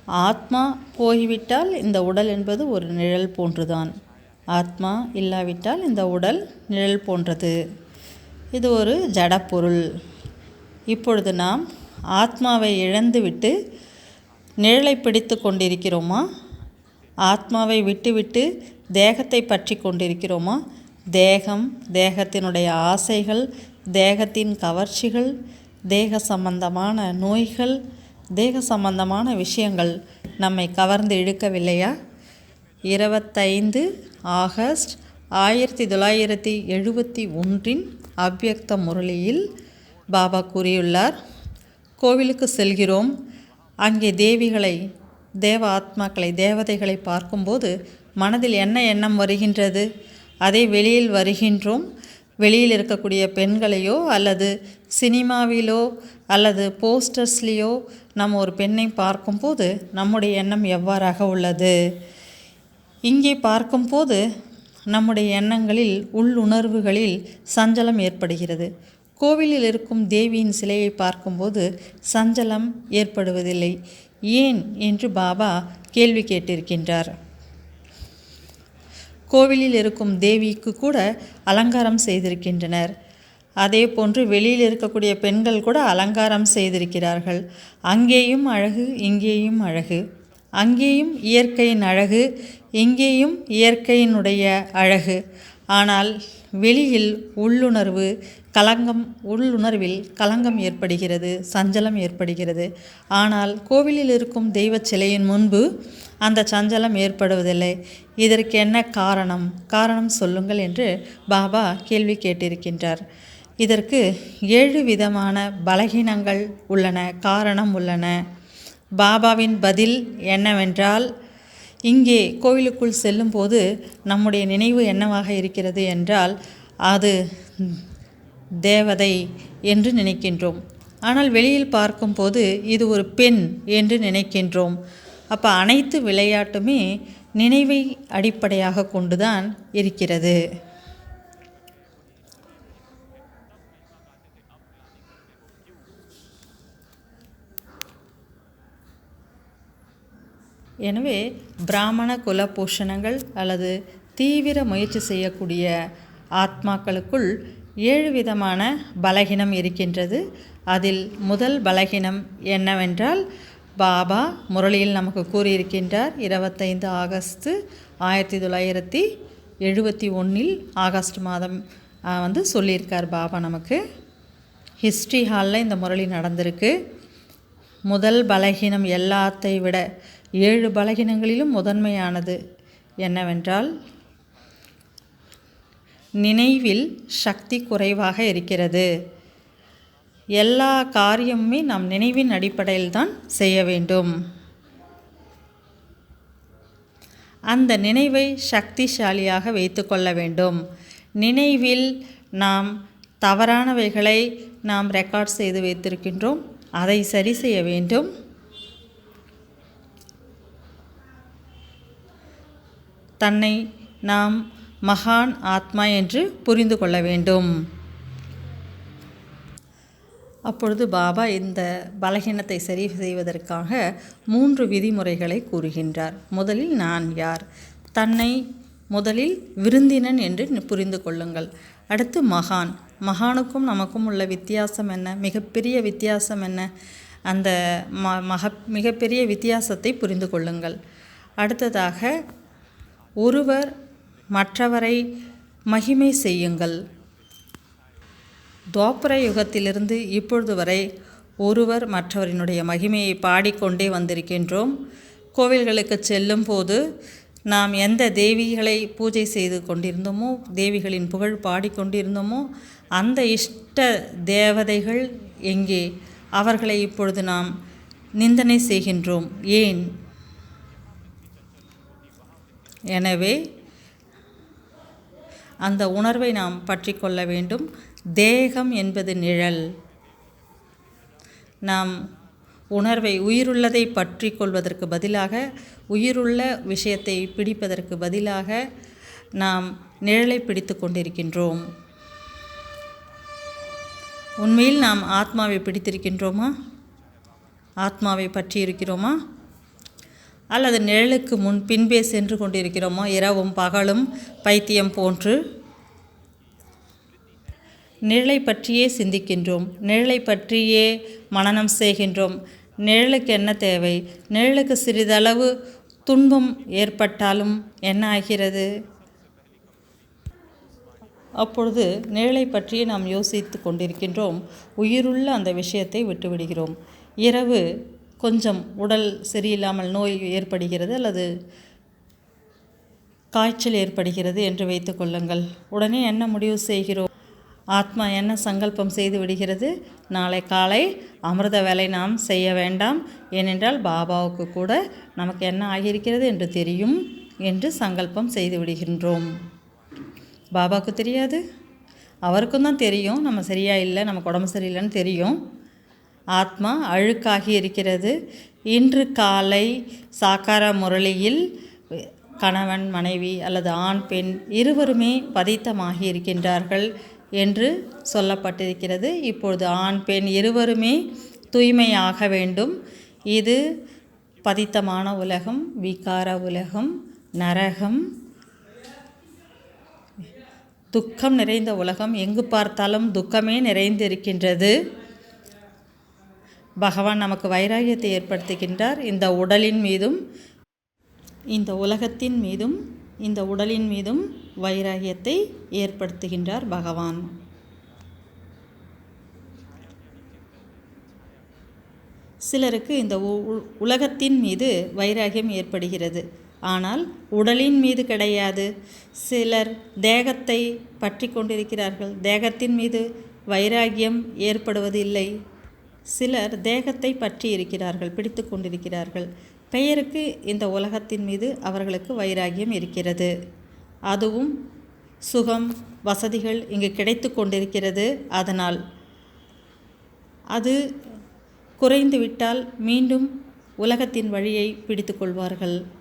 ஆத்மா போய்விட்டால் இந்த உடல் என்பது ஒரு நிழல் போன்றுதான். ஆத்மா இல்லாவிட்டால் இந்த உடல் நிழல் போன்றது. இது ஒரு ஜடப்பொருள். இப்பொழுது நாம் ஆத்மாவை இழந்துவிட்டு நிழலை பிடித்து கொண்டிருக்கிறோமா? ஆத்மாவை விட்டுவிட்டு தேகத்தை பற்றி கொண்டிருக்கிறோமா? தேகம், தேகத்தினுடைய ஆசைகள், தேகத்தின் கவர்ச்சிகள், தேக சம்பந்தமான நோய்கள், தேக சம்பந்தமான விஷயங்கள் நம்மை கவர்ந்து இழுக்கவில்லையா? 25 ஆகஸ்ட் 1971 அவ்யக்த முரளியில் பாபா கூறியுள்ளார், கோவிலுக்கு செல்கிறோம், அங்கே தேவிகளை, தேவ ஆத்மாக்களை, தேவதைகளை பார்க்கும்போது மனதில் என்ன எண்ணம் வருகின்றது? அதை வெளியில் வருகின்றோம். வெளியில் இருக்கக்கூடிய பெண்களையோ அல்லது சினிமாவிலோ அல்லது போஸ்டர்ஸ்லேயோ நம்ம ஒரு பெண்ணை பார்க்கும்போது நம்முடைய எண்ணம் எவ்வாறாக உள்ளது? இங்கே பார்க்கும்போது நம்முடைய எண்ணங்களில், உள்ளுணர்வுகளில் சஞ்சலம் ஏற்படுகிறது. கோவிலில் இருக்கும் தேவியின் சிலையை பார்க்கும்போது சஞ்சலம் ஏற்படுவதில்லை. ஏன் என்று பாபா கேள்வி கேட்டிருக்கின்றார். கோவிலில் இருக்கும் தேவிக்கு கூட அலங்காரம் செய்திருக்கின்றனர். அதே போன்று வெளியில் இருக்கக்கூடிய பெண்கள் கூட அலங்காரம் செய்திருக்கிறார்கள். அங்கேயும் அழகு, இங்கேயும் அழகு. அங்கேயும் இயற்கையின் அழகு, இங்கேயும் இயற்கையினுடைய அழகு. ஆனால் வெளியில் உள்ளுணர்வில் களங்கம் ஏற்படுகிறது, சஞ்சலம் ஏற்படுகிறது. ஆனால் கோவிலில் இருக்கும் தெய்வ சிலையின் முன்பு அந்த சஞ்சலம் ஏற்படுவதில்லை. இதற்கு என்ன காரணம் சொல்லுங்கள் என்று பாபா கேள்வி கேட்டிருக்கின்றார். இதற்கு 7 விதமான பலகீனங்கள் உள்ளன, காரணம் உள்ளன. பாபாவின் பதில் என்னவென்றால், இங்கே கோவிலுக்குள் செல்லும்போது நம்முடைய நினைவு என்னவாக இருக்கிறது என்றால், அது தேவதை என்று நினைக்கின்றோம். ஆனால் வெளியில் பார்க்கும்போது இது ஒரு பெண் என்று நினைக்கின்றோம். அப்போ அனைத்து விளையாட்டுமே நினைவை அடிப்படையாக கொண்டுதான் இருக்கிறது. எனவே பிராமண குல பூஷணங்கள் அல்லது தீவிர முயற்சி செய்யக்கூடிய ஆத்மாக்களுக்குள் 7 விதமான பலகீனம் இருக்கின்றது. அதில் முதல் பலகீனம் என்னவென்றால், பாபா முரளியில் நமக்கு கூறியிருக்கின்றார். 25 ஆகஸ்ட் 1971 ஆகஸ்ட் மாதம் சொல்லியிருக்கார் பாபா நமக்கு. ஹிஸ்ட்ரி ஹாலில் இந்த முரளி நடந்திருக்கு. முதல் பலகீனம் எல்லாத்தை விட 7 பலகீனங்களிலும் முதன்மையானது என்னவென்றால், நினைவில் சக்தி குறைவாக இருக்கிறது. எல்லா காரியமுமே நாம் நினைவின் அடிப்படையில் தான் செய்ய வேண்டும். அந்த நினைவை சக்திசாலியாக வைத்து கொள்ள வேண்டும். நினைவில் நாம் தவறானவைகளை நாம் ரெக்கார்ட் செய்து வைத்திருக்கின்றோம், அதை சரி செய்ய வேண்டும். தன்னை நாம் மகான் ஆத்மா என்று புரிந்து கொள்ள வேண்டும். அப்பொழுது பாபா இந்த பலகீனத்தை சரி செய்வதற்காக 3 விதிமுறைகளை கூறுகின்றார். முதலில் நான் யார்? தன்னை முதலில் விருந்தினன் என்று புரிந்து கொள்ளுங்கள். அடுத்து மகான். மகானுக்கும் நமக்கும் உள்ள வித்தியாசம் என்ன? மிகப்பெரிய வித்தியாசம் என்ன? அந்த மிகப்பெரிய வித்தியாசத்தை புரிந்து கொள்ளுங்கள். அடுத்ததாக, ஒருவர் மற்றவரை மகிமை செய்யுங்கள். துவாபர யுகத்திலிருந்து இப்பொழுது வரை ஒருவர் மற்றவரினுடைய மகிமையை பாடிக்கொண்டே வந்திருக்கின்றோம். கோவில்களுக்கு செல்லும் போது நாம் எந்த தேவிகளை பூஜை செய்து கொண்டிருந்தோமோ, தேவிகளின் புகழ் பாடிக்கொண்டிருந்தோமோ, அந்த இஷ்ட தேவதைகள் எங்கே? அவர்களை இப்பொழுது நாம் நிந்தனை செய்கின்றோம். ஏன்? எனவே அந்த உணர்வை நாம் பற்றி கொள்ள வேண்டும். தேகம் என்பது நிழல். நாம் உணர்வை, உயிருள்ளதை பற்றி கொள்வதற்கு பதிலாக, உயிருள்ள விஷயத்தை பிடிப்பதற்கு பதிலாக நாம் நிழலை பிடித்து கொண்டிருக்கின்றோம். உண்மையில் நாம் ஆத்மாவை பிடித்திருக்கின்றோமா? ஆத்மாவை பற்றி இருக்கிறோமா? அல்லது நிழலுக்கு முன் பின்பே சென்று கொண்டிருக்கிறோமோ? இரவும் பகலும் பைத்தியம் போன்று நிழலை பற்றியே சிந்திக்கின்றோம், நிழலை பற்றியே மனனம் செய்கின்றோம். நிழலுக்கு என்ன தேவை? நிழலுக்கு சிறிதளவு துன்பம் ஏற்பட்டாலும் என்ன ஆகிறது? அப்பொழுது நிழலை பற்றியே நாம் யோசித்து கொண்டிருக்கின்றோம். உயிருள்ள அந்த விஷயத்தை விட்டுவிடுகிறோம். இரவு கொஞ்சம் உடல் சரியில்லாமல் நோய் ஏற்படுகிறது அல்லது காய்ச்சல் ஏற்படுகிறது என்று வைத்து கொள்ளுங்கள். உடனே என்ன முடிவு செய்கிறோம்? ஆத்மா என்ன சங்கல்பம் செய்து விடுகிறது? நாளை காலை அமிர்த வேலை நாம் செய்ய வேண்டாம், ஏனென்றால் பாபாவுக்கு கூட நமக்கு என்ன ஆகியிருக்கிறது என்று தெரியும் என்று சங்கல்பம் செய்து விடுகின்றோம். பாபாவுக்கு தெரியாது, அவருக்கும் தான் தெரியும் நம்ம சரியா இல்லை, நமக்கு உடம்பு சரியில்லைன்னு தெரியும். ஆத்மா அழுக்காகி இருக்கிறது. இன்று காலை சாக்கார முரளியில் கணவன் மனைவி அல்லது ஆண் பெண் இருவருமே பதித்தமாகி இருக்கின்றார்கள் என்று சொல்லப்பட்டிருக்கிறது. இப்பொழுது ஆண் பெண் இருவருமே தூய்மையாக வேண்டும். இது பதித்தமான உலகம், விகார உலகம், நரகம், துக்கம் நிறைந்த உலகம். எங்கு பார்த்தாலும் துக்கமே நிறைந்திருக்கின்றது. பகவான் நமக்கு வைராகியத்தை ஏற்படுத்துகின்றார். இந்த உடலின் மீதும் இந்த உலகத்தின் மீதும் இந்த உடலின் மீதும் வைராகியத்தை ஏற்படுத்துகின்றார் பகவான். சிலருக்கு இந்த உலகத்தின் மீது வைராகியம் ஏற்படுகிறது, ஆனால் உடலின் மீது கிடையாது. சிலர் தேகத்தை பற்றி கொண்டிருக்கிறார்கள், தேகத்தின் மீது வைராகியம் ஏற்படுவதில்லை. சிலர் தேகத்தை பற்றி இருக்கிறார்கள், பிடித்து கொண்டிருக்கிறார்கள். பெயருக்கு இந்த உலகத்தின் மீது அவர்களுக்கு வைராகியம் இருக்கிறது. அதுவும் சுகம் வசதிகள் இங்கு கிடைத்து கொண்டிருக்கிறது. அதனால் அது குறைந்துவிட்டால் மீண்டும் உலகத்தின் வழியை பிடித்து கொள்வார்கள்.